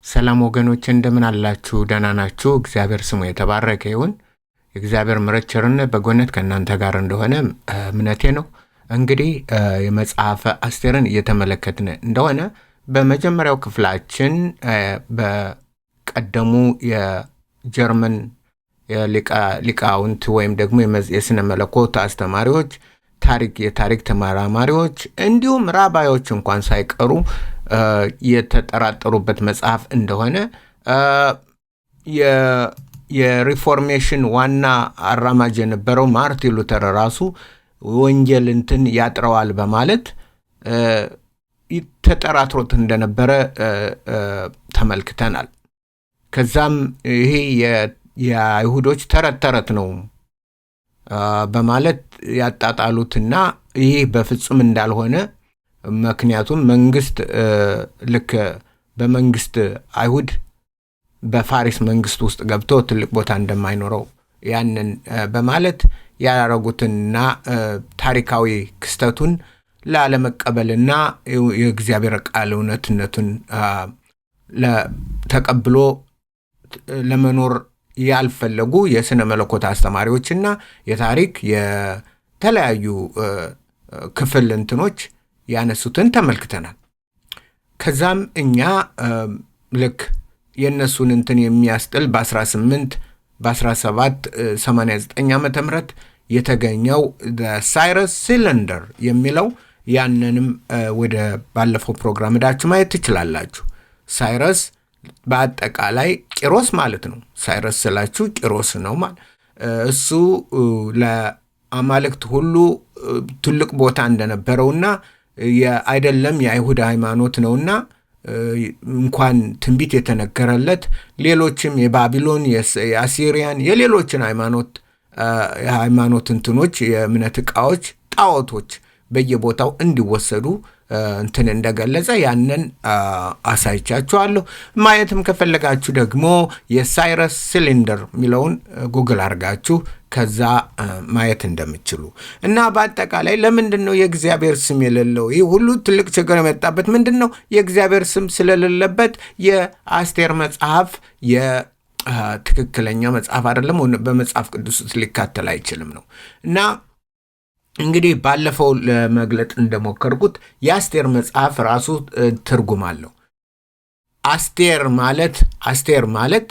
ሰላም ወገኖች እንደምን አላችሁ? ደህና ናችሁ? እግዚአብሔር ስሙ የተባረከ ይሁን። እግዚአብሔር ምሕረት ቸርነት በጎነት ከእናንተ ጋር እንደሆነ እምነቴ ነው። እንግዲህ የመጽሐፈ አስቴርን እየተመለከትን እንደሆነ በመጀመሪያው ክፍላችን በቀደሙ የጀርመን ሊቃውንት ወይም ደግሞ የስነ መለኮት አስተማሪዎች የታሪክ ተመራማሪዎች እንዲሁም ራባዮች እንኳን ሳይቀሩ የተጠራጠሩበት መጽሐፍ እንደሆነ የሪፎርሜሽን ዋና አራማጅ የነበረው ማርቲን ሉተር ራሱ ወንጌል ያጥረዋል በማለት ተጠራጥሮት እንደነበረ ተመልክተናል። ከዛም ይሄ የአይሁዶች ተረት ነው በማለት ያጣጣሉትና ይሄ በፍጹም እንዳልሆነ ምክንያቱም መንግስት ልክ በመንግስት አይሁድ በፋሪስ መንግስት ውስጥ ገብቶ ትልቅ ቦታ እንደማይኖረው ያንን በማለት ያደረጉትና ታሪካዊ ክስተቱን ላለመቀበልና የእግዚአብሔር ቃል እውነትነቱን ተቀብሎ ለመኖር ያልፈለጉ የስነ መለኮት አስተማሪዎችና የታሪክ የተለያዩ ክፍል ያነሱትን ተመልክተናል። ከዛም እኛ ልክ የነሱን የሚያስጥል በ1789 ዓመተ ምህረት የተገኘው ሳይረስ ሲሊንደር የሚለው ያንንም ወደ ባለፈው ፕሮግራም ሄዳችሁ ማየት ትችላላችሁ። ሳይረስ በአጠቃላይ ቂሮስ ማለት ነው። ሳይረስ ስላችሁ ቂሮስ ነው ማለት እሱ ለአማልክት ሁሉ ትልቅ ቦታ እንደነበረውና አይደለም የአይሁድ ሃይማኖት ነውና እንኳን ትንቢት የተነገረለት ሌሎችም የባቢሎን የአሲሪያን የሌሎችን ሃይማኖት የእምነት ዕቃዎች ጣዖቶች በየቦታው እንዲወሰዱ እንደገለጸ ያንን አሳይቻችኋለሁ። ማየትም ከፈለጋችሁ ደግሞ የሳይረስ ሲሊንደር ሚለውን ጉግል አድርጋችሁ ከዛ ማየት እንደምትችሉ እና በአጠቃላይ ለምንድነው የእግዚአብሔር ስም የሌለው? ይህ ሁሉ ትልቅ ችግር የመጣበት ምንድነው? የእግዚአብሔር ስም ስለሌለበት የአስቴር መጽሐፍ የትክክለኛ መጽሐፍ አይደለም፣ በመጽሐፍ ቅዱስ ውስጥ ሊካተል አይችልም ነው እና እንግዲህ ባለፈው ለመግለጥ እንደሞከርኩት የአስቴር መጽሐፍ ራሱ ትርጉም አለው። አስቴር ማለት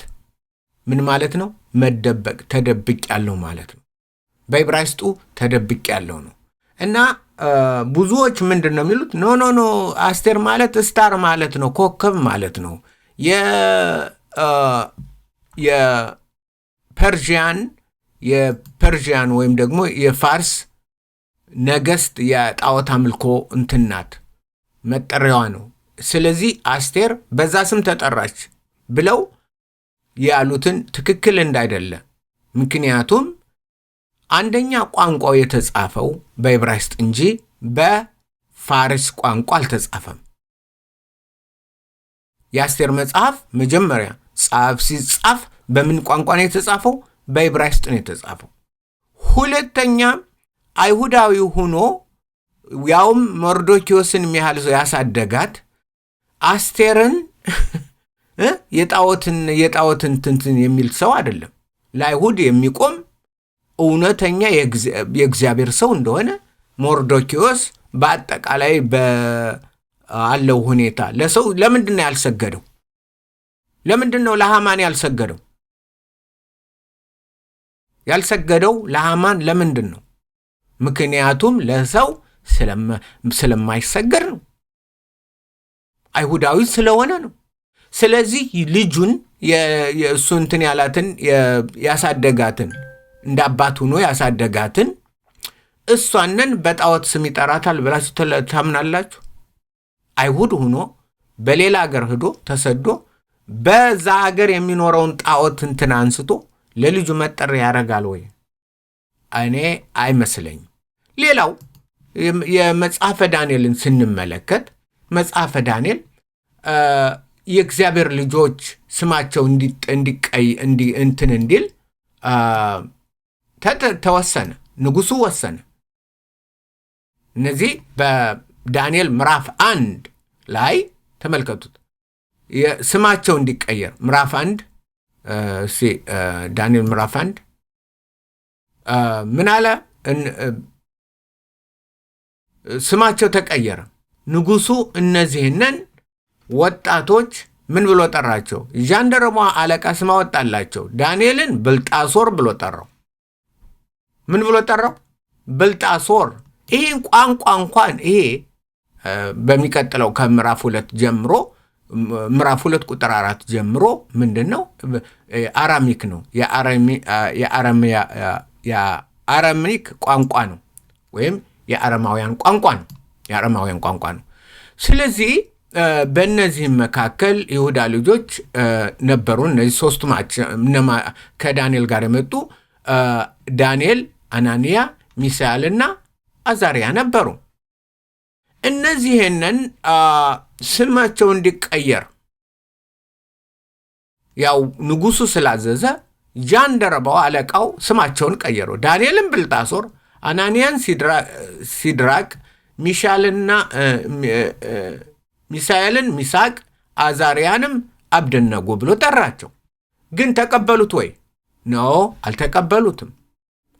ምን ማለት ነው? መደበቅ፣ ተደብቅ ያለው ማለት ነው። በዕብራይስጡ ተደብቅ ያለው ነው እና ብዙዎች ምንድነው የሚሉት? ኖ አስቴር ማለት ስታር ማለት ነው፣ ኮከብ ማለት ነው። የፐርዥያን ወይም ደግሞ የፋርስ ነገስት የጣዖት አምልኮ ናት፣ መጠሪያዋ ነው። ስለዚህ አስቴር በዛ ስም ተጠራች ብለው ያሉትን ትክክል እንዳይደለ። ምክንያቱም አንደኛ ቋንቋው የተጻፈው በዕብራይስጥ እንጂ በፋርስ ቋንቋ አልተጻፈም። የአስቴር መጽሐፍ መጀመሪያ ሲጻፍ በምን ቋንቋ ነው የተጻፈው? በዕብራይስጥ ነው የተጻፈው። ሁለተኛ አይሁዳዊ ሆኖ ያውም መርዶኪዮስን የሚያህል ሰው ያሳደጋት አስቴርን የጣዖትን የሚል ሰው አይደለም። ለአይሁድ የሚቆም እውነተኛ የእግዚአብሔር ሰው እንደሆነ መርዶኪዮስ በአጠቃላይ ባለው ሁኔታ ለሰው ለምንድነው ያልሰገደው? ለምንድነው ለሃማን ያልሰገደው ለሃማን ለምንድነው? ምክንያቱም ለሰው ስለማይሰገድ ነው፣ አይሁዳዊ ስለሆነ ነው። ስለዚህ ልጁን የእሱ ያላትን ያሳደጋትን እንደ አባት ሆኖ ያሳደጋትን እሷንን በጣዖት ስም ይጠራታል ብላችሁ ታምናላችሁ? አይሁድ ሆኖ በሌላ ሀገር ሄዶ ተሰዶ በዛ ሀገር የሚኖረውን ጣዖት አንስቶ ለልጁ መጠሪያ ያደርጋል ወይ? እኔ አይመስለኝም። ሌላው የመጽሐፈ ዳንኤልን ስንመለከት መጽሐፈ ዳንኤል የእግዚአብሔር ልጆች ስማቸው እንዲል ተወሰነ። ንጉሱ ወሰነ። እነዚህ በዳንኤል ምዕራፍ 1 ላይ ተመልከቱት። ስማቸው እንዲቀየር ምዕራፍ 1 ዳንኤል ምዕራፍ 1 ምን አለ? ስማቸው ተቀየረ። ንጉሱ እነዚህንን ወጣቶች ምን ብሎ ጠራቸው? ጃንደረባ አለቃ ስም አወጣላቸው። ዳንኤልን ብልጣሶር ብሎ ጠራው። ምን ብሎ ጠራው? ብልጣሶር። ይህን ቋንቋ እንኳን ይሄ በሚቀጥለው ከምዕራፍ 2 ጀምሮ ምዕራፍ 2 ቁጥር 4 ጀምሮ ምንድነው? አራሚክ ነው። የአራሚክ ቋንቋ ነው፣ ወይም የአረማውያን ቋንቋ ነው። ስለዚህ በእነዚህም መካከል ይሁዳ ልጆች ነበሩ። እነዚህ ሶስቱ ከዳንኤል ጋር የመጡ ዳንኤል፣ አናንያ፣ ሚሳኤልና አዛሪያ ነበሩ። እነዚህንን ስማቸው እንዲቀየር ያው ንጉሱ ስላዘዘ ጃንደረባው አለቃው ስማቸውን ቀየሩ። ዳንኤልን ብልጣሶር፣ አናንያን ሲድራቅ፣ ሚሳኤልን ሚሳቅ፣ አዛሪያንም አብደናጎ ብሎ ጠራቸው። ግን ተቀበሉት ወይ? ነው፣ አልተቀበሉትም።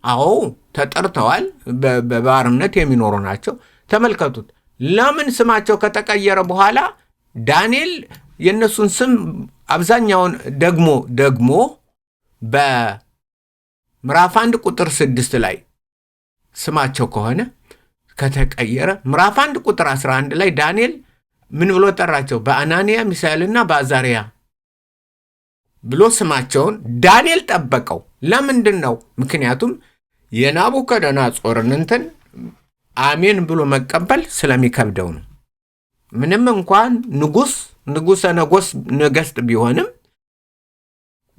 አዎ ተጠርተዋል፣ በባርነት የሚኖሩ ናቸው። ተመልከቱት። ለምን ስማቸው ከተቀየረ በኋላ ዳንኤል የነሱን ስም አብዛኛውን ደግሞ በምዕራፍ 1 ቁጥር 6 ላይ ስማቸው ከሆነ ከተቀየረ ምዕራፍ 1 ቁጥር 11 ላይ ዳንኤል ምን ብሎ ጠራቸው? በአናንያ ሚሳኤልና በአዛሪያ ብሎ ስማቸውን ዳንኤል ጠበቀው። ለምንድን ነው? ምክንያቱም የናቡከደነፆርን እንትን አሜን ብሎ መቀበል ስለሚከብደው ነው። ምንም እንኳን ንጉሠ ነገሥት ቢሆንም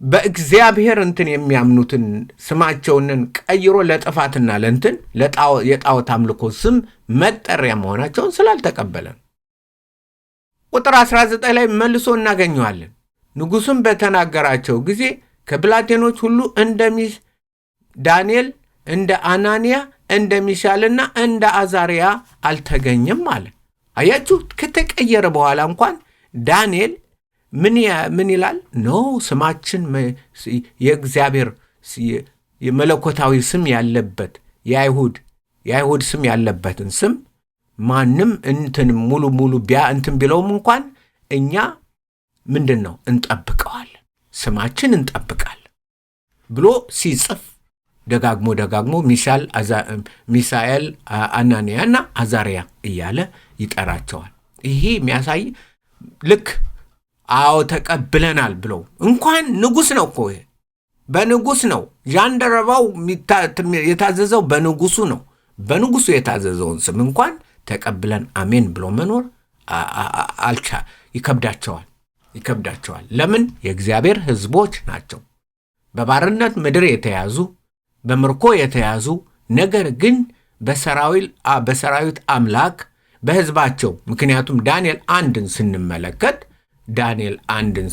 በእግዚአብሔር እንትን የሚያምኑትን ስማቸውን ቀይሮ ለጥፋትና ለእንትን የጣዖት አምልኮ ስም መጠሪያ መሆናቸውን ስላልተቀበለ። ቁጥር 19 ላይ መልሶ እናገኘዋለን። ንጉሡም በተናገራቸው ጊዜ ከብላቴኖች ሁሉ ዳንኤል እንደ አናንያ እንደ ሚሳኤልና እንደ አዛሪያ አልተገኘም አለ። አያችሁ፣ ከተቀየረ በኋላ እንኳን ዳንኤል ምን ይላል? ኖ ስማችን የእግዚአብሔር የመለኮታዊ ስም ያለበት የአይሁድ ስም ያለበትን ስም ማንም እንትን ሙሉ እንትን ቢለውም እንኳን እኛ ምንድን ነው እንጠብቀዋለን፣ ስማችን እንጠብቃለን ብሎ ሲጽፍ ደጋግሞ ሚሳኤል፣ አናንያና አዛሪያ እያለ ይጠራቸዋል። ይሄ የሚያሳይ ልክ አዎ ተቀብለናል ብለው እንኳን ንጉሥ ነው እኮ በንጉሥ ነው ጃንደረባው የታዘዘው በንጉሱ ነው። በንጉሱ የታዘዘውን ስም እንኳን ተቀብለን አሜን ብሎ መኖር ይከብዳቸዋል። ለምን? የእግዚአብሔር ሕዝቦች ናቸው። በባርነት ምድር የተያዙ በምርኮ የተያዙ ነገር ግን በሰራዊት አምላክ በሕዝባቸው። ምክንያቱም ዳንኤል አንድን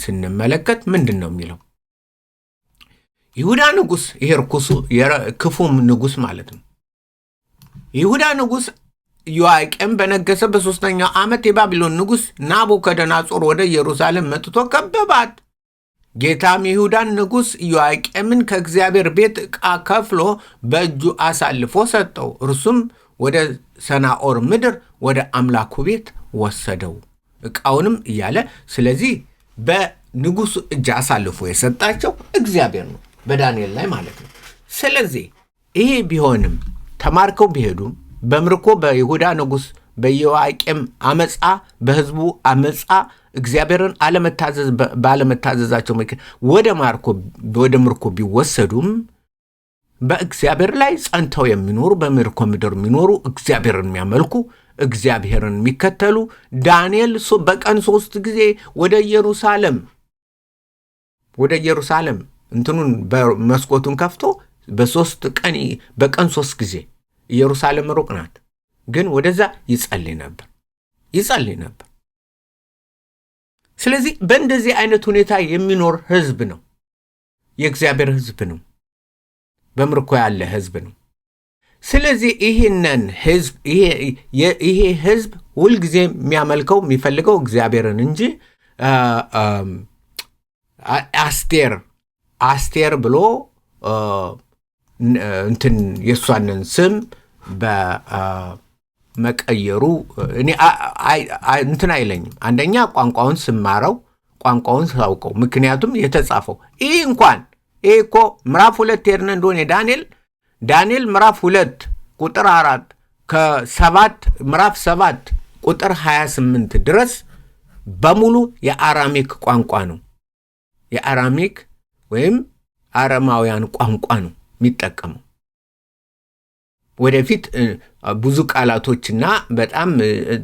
ስንመለከት ምንድን ነው የሚለው? ይሁዳ ንጉሥ፣ ይሄ ርኩሱ ክፉም ንጉሥ ማለት ነው። ይሁዳ ንጉሥ ኢዮአቄም በነገሰ በ3ኛው ዓመት የባቢሎን ንጉሥ ናቡከደነፆር ወደ ኢየሩሳሌም መጥቶ ከበባት። ጌታም የይሁዳን ንጉሥ ኢዮአቄምን ከእግዚአብሔር ቤት ዕቃ ከፍሎ በእጁ አሳልፎ ሰጠው። እርሱም ወደ ሰናዖር ምድር ወደ አምላኩ ቤት ወሰደው ዕቃውንም እያለ። ስለዚህ በንጉሡ እጅ አሳልፎ የሰጣቸው እግዚአብሔር ነው፣ በዳንኤል ላይ ማለት ነው። ስለዚህ ይሄ ቢሆንም ተማርከው ቢሄዱም በምርኮ በይሁዳ ንጉሥ በኢዮአቄም አመፃ፣ በሕዝቡ አመፃ እግዚአብሔርን ባለመታዘዛቸው ወደ ምርኮ ቢወሰዱም በእግዚአብሔር ላይ ጸንተው የሚኖሩ በምርኮ ምድር የሚኖሩ እግዚአብሔርን የሚያመልኩ እግዚአብሔርን የሚከተሉ ዳንኤል በቀን 3 ጊዜ ወደ ኢየሩሳሌም እንትኑን በመስኮቱን ከፍቶ በቀን 3 ጊዜ ኢየሩሳሌም ሩቅ ናት፣ ግን ወደዛ ይጸልይ ነበር። ስለዚህ በእንደዚህ አይነት ሁኔታ የሚኖር ህዝብ ነው፣ የእግዚአብሔር ህዝብ ነው፣ በምርኮ ያለ ህዝብ ነው። ስለዚህ ይሄ ህዝብ ሁልጊዜ የሚያመልከው የሚፈልገው እግዚአብሔርን እንጂ አስቴር ብሎ እንትን የሷንን ስም በመቀየሩ እኔ እንትን አይለኝም። አንደኛ ቋንቋውን ስማረው ቋንቋውን ሳውቀው፣ ምክንያቱም የተጻፈው ይህ እኮ ምዕራፍ 2 ሄድን እንደሆነ ዳንኤል ምዕራፍ 2 ቁጥር 4 ምዕራፍ 7 ቁጥር 28 ድረስ በሙሉ የአራሚክ ቋንቋ ነው። የአራሚክ ወይም አረማውያን ቋንቋ ነው የሚጠቀመው። ወደፊት ብዙ ቃላቶችና በጣም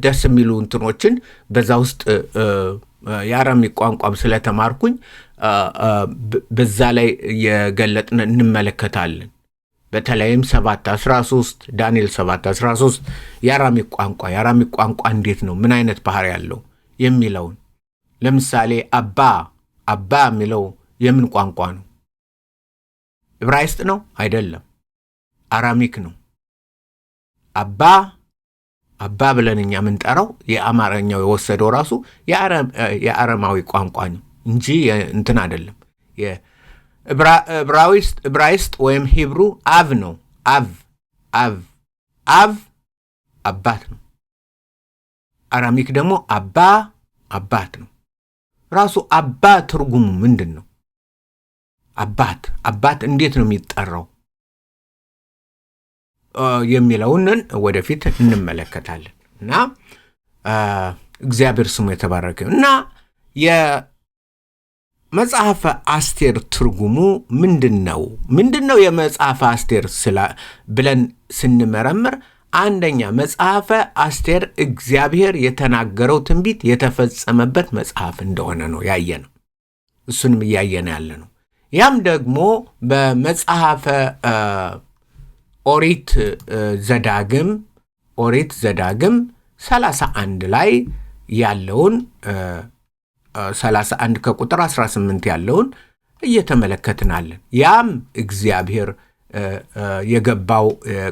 ደስ የሚሉ እንትኖችን በዛ ውስጥ የአራሚክ ቋንቋም ስለተማርኩኝ በዛ ላይ የገለጥን እንመለከታለን። በተለይም 7:13 ዳንኤል 7:13 የአራሚክ ቋንቋ እንዴት ነው፣ ምን አይነት ባህሪ ያለው የሚለውን ለምሳሌ አባ የሚለው የምን ቋንቋ ነው? ዕብራይስጥ ነው? አይደለም፣ አራሚክ ነው። አባ ብለን እኛ የምንጠራው የአማርኛው የወሰደው ራሱ የአረማዊ ቋንቋ ነው እንጂ እንትን አይደለም። ዕብራይስጥ ወይም ሂብሩ አብ ነው። አብ አባት ነው። አራሚክ ደግሞ አባት ነው። ራሱ አባ ትርጉሙ ምንድን ነው? አባት እንዴት ነው የሚጠራው የሚለውን ወደፊት እንመለከታለን። እና እግዚአብሔር ስሙ የተባረከ እና የመጽሐፈ አስቴር ትርጉሙ ምንድነው? የመጽሐፈ አስቴር ብለን ስንመረምር አንደኛ መጽሐፈ አስቴር እግዚአብሔር የተናገረው ትንቢት የተፈጸመበት መጽሐፍ እንደሆነ ነው ያየነው። እሱንም እያየን ያለ ነው። ያም ደግሞ በመጽሐፈ ኦሪት ዘዳግም 31 ላይ ያለውን 31 ከቁጥር 18 ያለውን እየተመለከትናለን። ያም እግዚአብሔር የገባው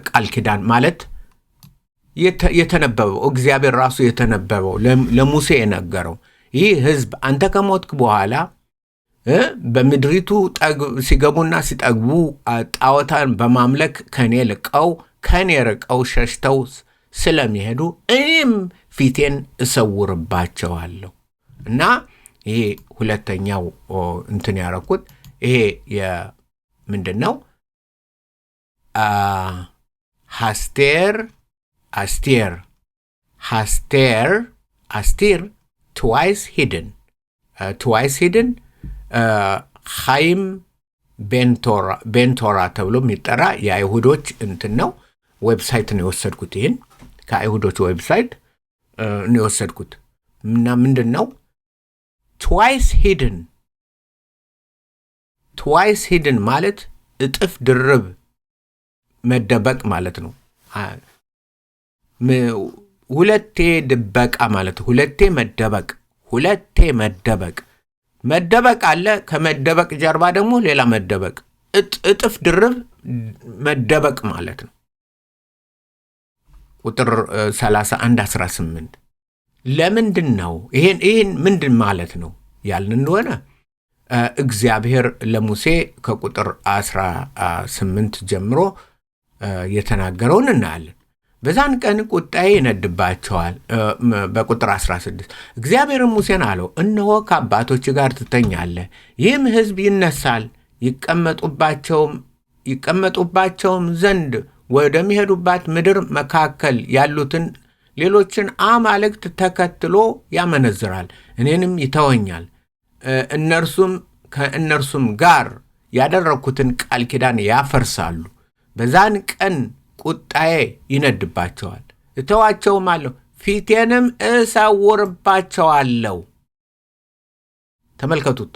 ቃል ኪዳን ማለት የተነበበው እግዚአብሔር ራሱ የተነበበው ለሙሴ የነገረው ይህ ሕዝብ አንተ ከሞትክ በኋላ በምድሪቱ ሲገቡና ሲጠግቡ ጣዖታን በማምለክ ከኔ ርቀው ሸሽተው ስለሚሄዱ እኔም ፊቴን እሰውርባቸዋለሁ። እና ይሄ ሁለተኛው እንትን ያረኩት ይሄ ምንድነው? አስቴር twice hidden ኻይም ቤንቶራ ተብሎ የሚጠራ የአይሁዶች እንትን ነው። ዌብሳይት ነው የወሰድኩት። ይህን ከአይሁዶች ዌብሳይት ነው የወሰድኩት። እና ምንድን ነው twice hidden ማለት እጥፍ ድርብ መደበቅ ማለት ነው። ሁለቴ ድበቃ ማለት ሁለቴ መደበቅ አለ። ከመደበቅ ጀርባ ደግሞ ሌላ መደበቅ፣ እጥፍ ድርብ መደበቅ ማለት ነው። ቁጥር 31:18 ለምንድን ነው ይሄን ምንድን ማለት ነው ያልን እንደሆነ እግዚአብሔር ለሙሴ ከቁጥር 18 ጀምሮ የተናገረውን እናያለን። በዛን ቀን ቁጣዬ ይነድባቸዋል። በቁጥር 16 እግዚአብሔርም ሙሴን አለው፣ እነሆ ከአባቶች ጋር ትተኛለህ፣ ይህም ሕዝብ ይነሳል፣ ይቀመጡባቸውም ዘንድ ወደሚሄዱባት ምድር መካከል ያሉትን ሌሎችን አማልክት ተከትሎ ያመነዝራል፣ እኔንም ይተወኛል። ከእነርሱም ጋር ያደረግኩትን ቃል ኪዳን ያፈርሳሉ። በዛን ቀን ቁጣዬ ይነድባቸዋል፣ እተዋቸውም አለሁ፣ ፊቴንም እሰውርባቸዋለሁ። ተመልከቱት።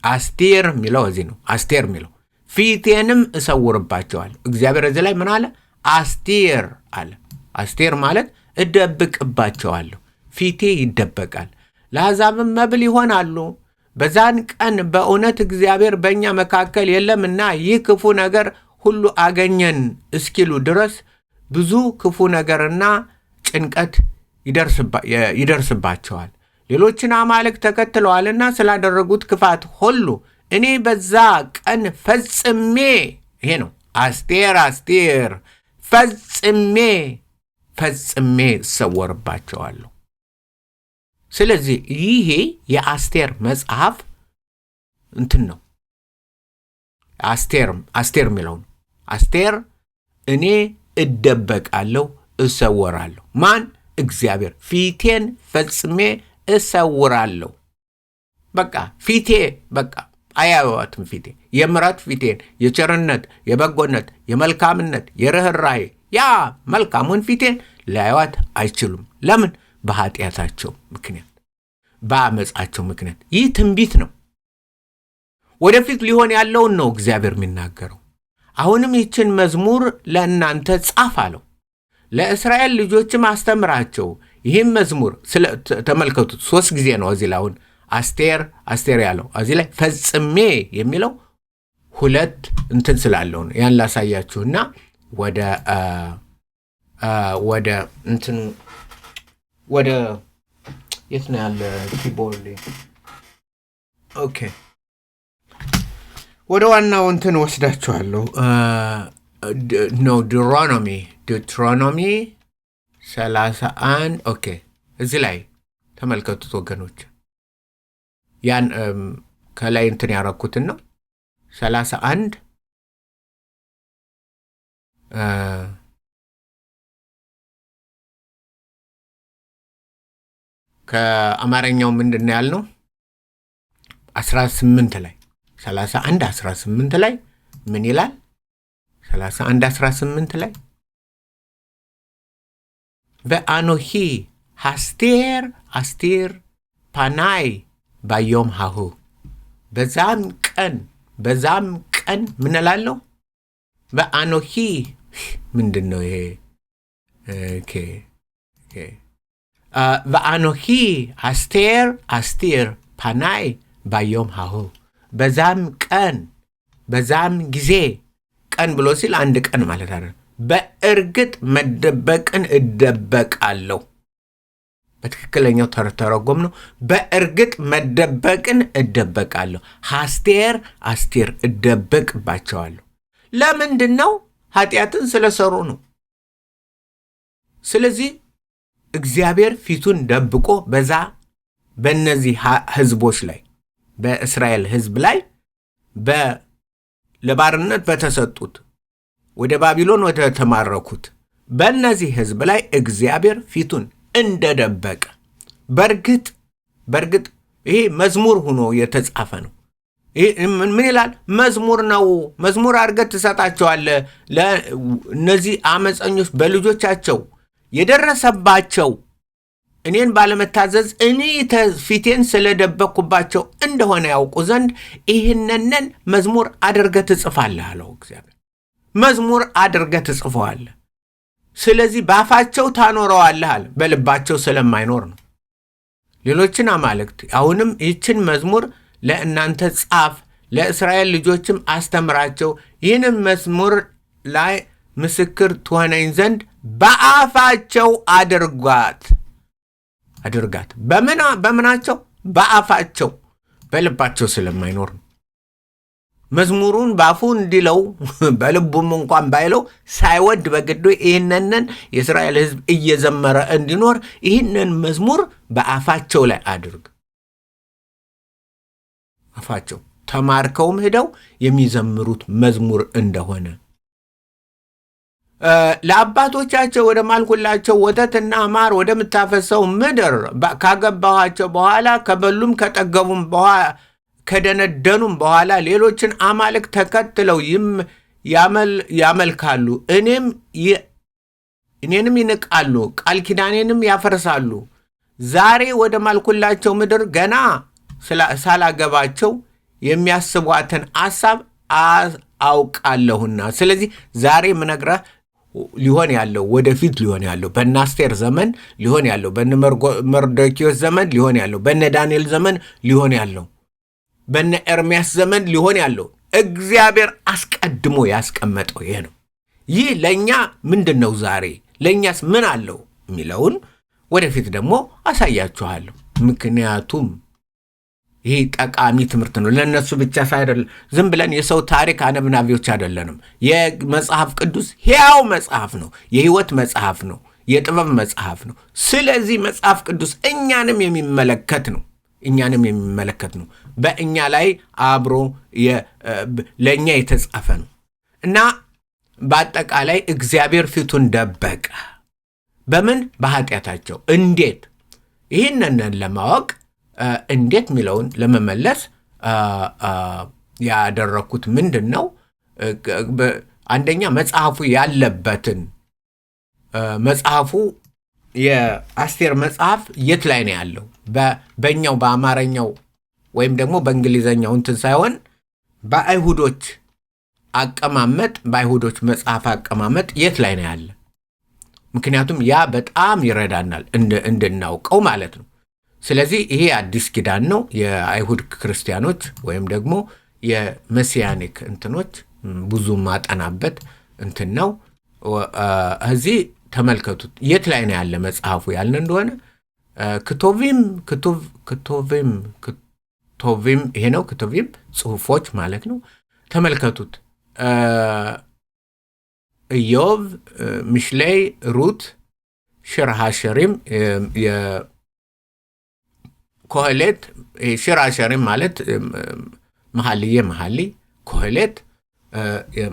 አስቴር የሚለው እዚህ ነው። አስቴር የሚለው ፊቴንም እሰውርባቸዋለሁ። እግዚአብሔር እዚህ ላይ ምን አለ? አስቴር አለ። አስቴር ማለት እደብቅባቸዋለሁ፣ ፊቴ ይደበቃል፣ ለአሕዛብም መብል ይሆናሉ። በዛን ቀን በእውነት እግዚአብሔር በእኛ መካከል የለምና ይህ ክፉ ነገር ሁሉ አገኘን እስኪሉ ድረስ ብዙ ክፉ ነገርና ጭንቀት ይደርስባቸዋል። ሌሎችን አማልክት ተከትለዋልና ስላደረጉት ክፋት ሁሉ እኔ በዛ ቀን ፈጽሜ ይሄ ነው አስቴር ፈጽሜ እሰወርባቸዋለሁ። ስለዚህ ይሄ የአስቴር መጽሐፍ እንትን ነው። አስቴር የሚለው ነው። አስቴር እኔ እደበቃለሁ፣ እሰወራለሁ። ማን? እግዚአብሔር። ፊቴን ፈጽሜ እሰውራለሁ። በቃ ፊቴ በቃ አያዩዋትም። ፊቴ የምሕረት ፊቴን፣ የቸርነት፣ የበጎነት፣ የመልካምነት፣ የርኅራኄ ያ መልካሙን ፊቴን ላያዩዋት አይችሉም። ለምን? በኃጢአታቸው ምክንያት፣ በአመፃቸው ምክንያት። ይህ ትንቢት ነው። ወደፊት ሊሆን ያለውን ነው እግዚአብሔር የሚናገረው። አሁንም ይችን መዝሙር ለእናንተ ጻፍ አለው። ለእስራኤል ልጆችም አስተምራቸው። ይህም መዝሙር ተመልከቱት፣ 3 ጊዜ ነው እዚህ ላይ አሁን አስቴር ያለው። እዚህ ላይ ፈጽሜ የሚለው 2 እንትን ስላለው ነው። ያን ላሳያችሁና ወደ እንትኑ ወደ የት ነው ያለ ኪቦርድ? ኦኬ ወደ ዋናው እንትን ወስዳችኋለሁ። ዲዩትሮኖሚ 31 ኦኬ። እዚህ ላይ ተመልከቱት ወገኖች፣ ያን ከላይ እንትን ያረኩትን ነው 31 ከአማርኛው ምንድን ነው ያልነው? 18 ላይ 31 18 ላይ ምን ይላል? 31 18 ላይ በአኖሂ አስቴር ፓናይ ባዮም ሃሁ በዛም ቀን ምን እላለሁ? በአኖሂ ምንድን ነው ይሄ? በአኖሂ አስቴር ፓናይ ባዮም ሃሁ በዛም ጊዜ ቀን ብሎ ሲል አንድ ቀን ማለት አይደለም። በእርግጥ መደበቅን እደበቃለሁ። በትክክለኛው ተረጎም ነው። በእርግጥ መደበቅን እደበቃለሁ። አስቴር እደበቅባቸዋለሁ። ለምንድን ነው? ኃጢአትን ስለሰሩ ነው። ስለዚህ እግዚአብሔር ፊቱን ደብቆ በእነዚህ ህዝቦች ላይ በእስራኤል ህዝብ ላይ ለባርነት በተሰጡት ወደ ባቢሎን ወደ ተማረኩት በእነዚህ ህዝብ ላይ እግዚአብሔር ፊቱን እንደደበቀ በእርግጥ ይሄ መዝሙር ሆኖ የተጻፈ ነው። ምን ይላል? መዝሙር ነው። መዝሙር አድርገህ ትሰጣቸዋለህ ለእነዚህ አመፀኞች በልጆቻቸው የደረሰባቸው እኔን ባለመታዘዝ እኔ ፊቴን ስለደበቅኩባቸው እንደሆነ ያውቁ ዘንድ ይህንን መዝሙር አድርገህ ትጽፋለህ አለው እግዚአብሔር። መዝሙር አድርገህ ትጽፈዋለህ። ስለዚህ በአፋቸው ታኖረዋለህ አለ። በልባቸው ስለማይኖር ነው። ሌሎችን አማልክት አሁንም ይህችን መዝሙር ለእናንተ ጻፍ፣ ለእስራኤል ልጆችም አስተምራቸው፣ ይህንም መዝሙር ላይ ምስክር ትሆነኝ ዘንድ በአፋቸው አድርጋት። በምናቸው? በአፋቸው፣ በልባቸው ስለማይኖር ነው። መዝሙሩን ባፉ እንዲለው በልቡም እንኳን ባይለው ሳይወድ በግዱ ይህንን የእስራኤል ሕዝብ እየዘመረ እንዲኖር ይህንን መዝሙር በአፋቸው ላይ አድርግ። አፋቸው ተማርከውም ሄደው የሚዘምሩት መዝሙር እንደሆነ ለአባቶቻቸው ወደ ማልኩላቸው ወተትና ማር ወደምታፈሰው ምድር ካገባኋቸው በኋላ ከበሉም ከጠገቡም በኋላ ከደነደኑም በኋላ ሌሎችን አማልክት ተከትለው ያመልካሉ፣ እኔንም ይንቃሉ፣ ቃል ኪዳኔንም ያፈርሳሉ። ዛሬ ወደ ማልኩላቸው ምድር ገና ሳላገባቸው የሚያስቧትን አሳብ አውቃለሁና። ስለዚህ ዛሬ ምነግረህ ሊሆን ያለው ወደፊት ሊሆን ያለው በእነ አስቴር ዘመን ሊሆን ያለው በእነ መርዶክዮስ ዘመን ሊሆን ያለው በእነ ዳንኤል ዘመን ሊሆን ያለው በእነ ኤርምያስ ዘመን ሊሆን ያለው እግዚአብሔር አስቀድሞ ያስቀመጠው ይሄ ነው። ይህ ለእኛ ምንድን ነው? ዛሬ ለእኛስ ምን አለው የሚለውን ወደፊት ደግሞ አሳያችኋለሁ። ምክንያቱም ይሄ ጠቃሚ ትምህርት ነው ለነሱ ብቻ ሳይሆን ዝም ብለን የሰው ታሪክ አነብናቢዎች አይደለንም። የመጽሐፍ ቅዱስ ሕያው መጽሐፍ ነው፣ የሕይወት መጽሐፍ ነው፣ የጥበብ መጽሐፍ ነው። ስለዚህ መጽሐፍ ቅዱስ እኛንም የሚመለከት ነው። በእኛ ላይ አብሮ ለእኛ የተጻፈ ነው እና በአጠቃላይ እግዚአብሔር ፊቱን ደበቀ። በምን? በኃጢአታቸው። እንዴት? ይህንን ለማወቅ እንዴት የሚለውን ለመመለስ ያደረኩት ምንድን ነው? አንደኛ መጽሐፉ ያለበትን መጽሐፉ የአስቴር መጽሐፍ የት ላይ ነው ያለው? በእኛው በአማርኛው ወይም ደግሞ በእንግሊዘኛው እንትን ሳይሆን በአይሁዶች አቀማመጥ፣ በአይሁዶች መጽሐፍ አቀማመጥ የት ላይ ነው ያለ? ምክንያቱም ያ በጣም ይረዳናል እንድናውቀው ማለት ነው። ስለዚህ ይሄ አዲስ ኪዳን ነው። የአይሁድ ክርስቲያኖች ወይም ደግሞ የመሲያኒክ እንትኖች ብዙ ማጠናበት እንትን ነው። እዚህ ተመልከቱት የት ላይ ነው ያለ መጽሐፉ ያልን እንደሆነ ክቶቪም ይሄ ነው። ክቶቪም ጽሑፎች ማለት ነው። ተመልከቱት ኢዮብ፣ ምሽሌይ፣ ሩት፣ ሽርሃሸሪም፣ ኮሄሌት። ሽርሃሸሪም ማለት መኃልየ መኃልይ፣ ኮሄሌት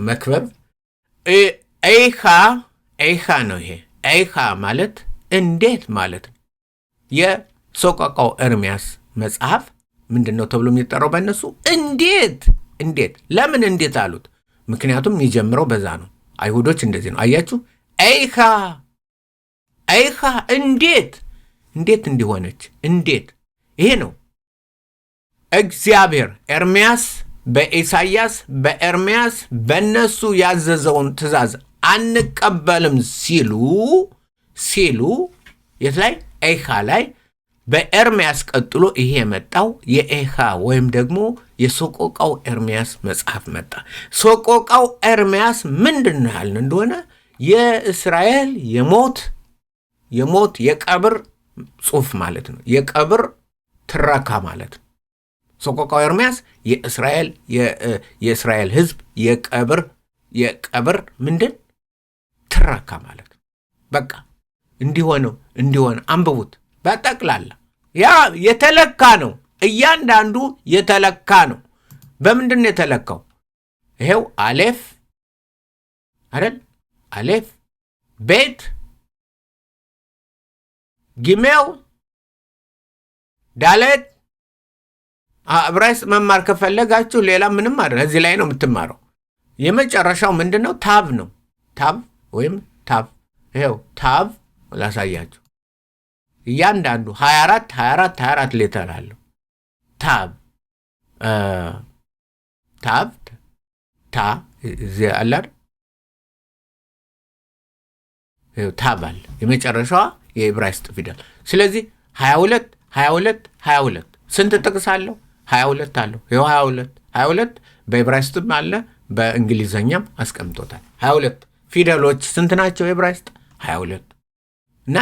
መክብብ፣ ኤይኻ ነው። ይሄ ኤይኻ ማለት እንዴት ማለት ነው። የሰቆቃው ኤርምያስ መጽሐፍ ምንድን ነው ተብሎ የሚጠራው በእነሱ? እንዴት። ለምን እንዴት አሉት? ምክንያቱም የሚጀምረው በዛ ነው። አይሁዶች እንደዚህ ነው። አያችሁ፣ ኤይኻ እንዴት እንዲሆነች እንዴት። ይሄ ነው እግዚአብሔር ኤርምያስ በኢሳይያስ በኤርምያስ በእነሱ ያዘዘውን ትእዛዝ አንቀበልም ሲሉ የት ላይ? ኤይኻ ላይ። በኤርምያስ ቀጥሎ ይሄ የመጣው የኤይኻ ወይም ደግሞ የሰቆቃው ኤርምያስ መጽሐፍ መጣ። ሰቆቃው ኤርምያስ ምንድን ነው ያልን እንደሆነ የእስራኤል የቀብር ጽሑፍ ማለት ነው። የቀብር ትረካ ማለት ነው። ሰቆቃው ኤርምያስ የእስራኤል ሕዝብ የቀብር ምንድን ትረካ ማለት ነው። በቃ እንዲሆነ አንብቡት በጠቅላላ። ያ የተለካ ነው። እያንዳንዱ የተለካ ነው። በምንድን ነው የተለካው? ይሄው አሌፍ አይደል? አሌፍ፣ ቤት፣ ጊሜው፣ ዳሌት። ዕብራይስጥ መማር ከፈለጋችሁ ሌላ ምንም አይደል፣ እዚህ ላይ ነው የምትማረው። የመጨረሻው ምንድን ነው? ታብ ነው። ታብ ወይም ታብ። ይሄው ታብ ላሳያችሁ። እያንዳንዱ 24 ሌተር አለው። ታብ እዚህ አለ አይደል? ታብ አለ። የመጨረሻዋ የዕብራይስጥ ፊደል። ስለዚህ 22 ስንት ጥቅስ አለው? 22 አለው። ይኸው 22 በዕብራይስጥም አለ በእንግሊዘኛም አስቀምጦታል። 22 ፊደሎች ስንት ናቸው? ዕብራይስጥ 22 እና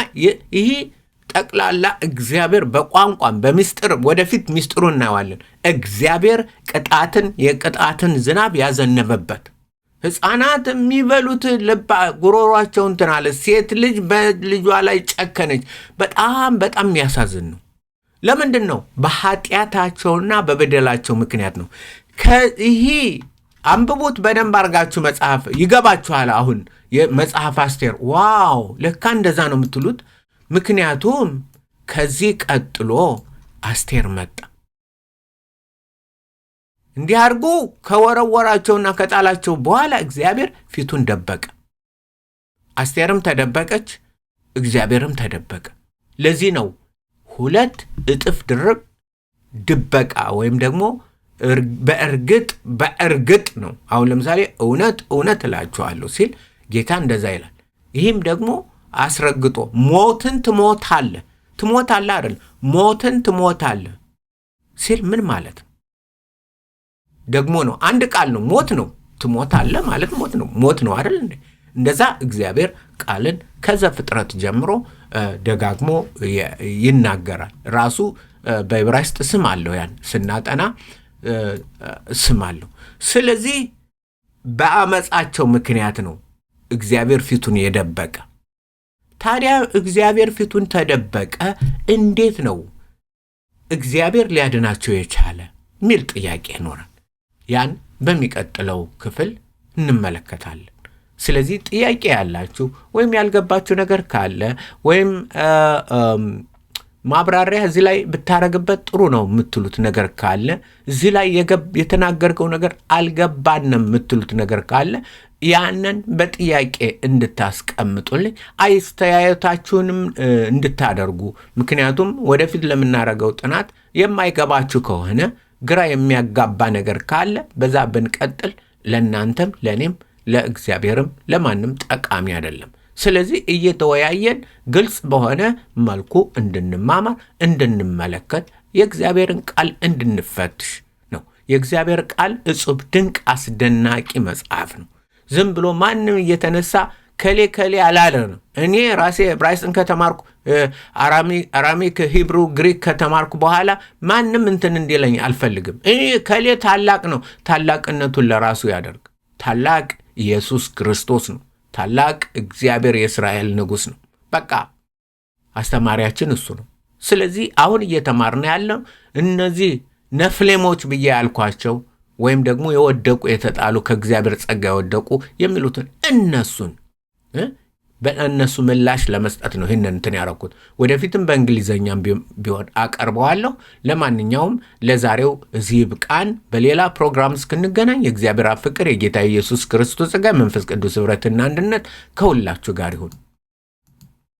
ይህ ጠቅላላ እግዚአብሔር በቋንቋም በምስጢር ወደፊት ምስጢሩ እናየዋለን። እግዚአብሔር የቅጣትን ዝናብ ያዘነበበት ሕፃናት የሚበሉት ልባ ጉሮሯቸው እንትን አለ። ሴት ልጅ በልጇ ላይ ጨከነች። በጣም የሚያሳዝን ነው። ለምንድን ነው? በኃጢአታቸውና በበደላቸው ምክንያት ነው። ይሄ አንብቡት በደንብ አድርጋችሁ መጽሐፍ ይገባችኋል። አሁን የመጽሐፍ አስቴር ዋው ለካ እንደዛ ነው የምትሉት። ምክንያቱም ከዚህ ቀጥሎ አስቴር መጣ። እንዲህ አድርጎ ከወረወራቸውና ከጣላቸው በኋላ እግዚአብሔር ፊቱን ደበቀ። አስቴርም ተደበቀች፣ እግዚአብሔርም ተደበቀ። ለዚህ ነው 2 እጥፍ ድርብ ድበቃ ወይም ደግሞ በእርግጥ ነው። አሁን ለምሳሌ እውነት እላችኋለሁ ሲል ጌታ እንደዛ ይላል። ይህም ደግሞ አስረግጦ ሞትን ትሞታለህ አይደል? ሞትን ትሞታለህ ሲል ምን ማለት ነው? ደግሞ ነው አንድ ቃል ነው። ሞት ነው። ትሞታለህ ማለት ሞት ነው አይደል? እንደዛ እግዚአብሔር ቃልን ከዘፍጥረት ጀምሮ ደጋግሞ ይናገራል። ራሱ በዕብራይስጥ ስም አለው፣ ያን ስናጠና ስም አለው። ስለዚህ በአመፃቸው ምክንያት ነው እግዚአብሔር ፊቱን የደበቀ። ታዲያ እግዚአብሔር ፊቱን ተደበቀ፣ እንዴት ነው እግዚአብሔር ሊያድናቸው የቻለ ሚል ጥያቄ ይኖራል። ያን በሚቀጥለው ክፍል እንመለከታለን። ስለዚህ ጥያቄ ያላችሁ ወይም ያልገባችሁ ነገር ካለ ወይም ማብራሪያ እዚህ ላይ ብታረግበት ጥሩ ነው የምትሉት ነገር ካለ፣ እዚህ ላይ የተናገርከው ነገር አልገባንም የምትሉት ነገር ካለ ያንን በጥያቄ እንድታስቀምጡልኝ አስተያየታችሁንም እንድታደርጉ። ምክንያቱም ወደፊት ለምናረገው ጥናት የማይገባችሁ ከሆነ ግራ የሚያጋባ ነገር ካለ በዛ ብንቀጥል ለእናንተም ለእኔም ለእግዚአብሔርም ለማንም ጠቃሚ አይደለም። ስለዚህ እየተወያየን ግልጽ በሆነ መልኩ እንድንማማር፣ እንድንመለከት፣ የእግዚአብሔርን ቃል እንድንፈትሽ ነው። የእግዚአብሔር ቃል እጹብ ድንቅ አስደናቂ መጽሐፍ ነው። ዝም ብሎ ማንም እየተነሳ ከሌ አላለ ነው። እኔ ራሴ ዕብራይስጥን ከተማርኩ አራሚክ፣ ሂብሩ፣ ግሪክ ከተማርኩ በኋላ ማንም እንትን እንዲለኝ አልፈልግም። እኔ ከሌ ታላቅ ነው። ታላቅነቱን ለራሱ ያደርግ። ታላቅ ኢየሱስ ክርስቶስ ነው። ታላቅ እግዚአብሔር የእስራኤል ንጉሥ ነው። በቃ አስተማሪያችን እሱ ነው። ስለዚህ አሁን እየተማርን ያለው እነዚህ ነፍሌሞች ብዬ ያልኳቸው ወይም ደግሞ የወደቁ የተጣሉ ከእግዚአብሔር ጸጋ የወደቁ የሚሉትን እነሱን በእነሱ ምላሽ ለመስጠት ነው ይህንን እንትን ያደረኩት። ወደፊትም በእንግሊዘኛም ቢሆን አቀርበዋለሁ። ለማንኛውም ለዛሬው እዚህ ብቃን። በሌላ ፕሮግራም እስክንገናኝ የእግዚአብሔር ፍቅር፣ የጌታ ኢየሱስ ክርስቶስ ጸጋ፣ መንፈስ ቅዱስ ኅብረትና አንድነት ከሁላችሁ ጋር ይሁን።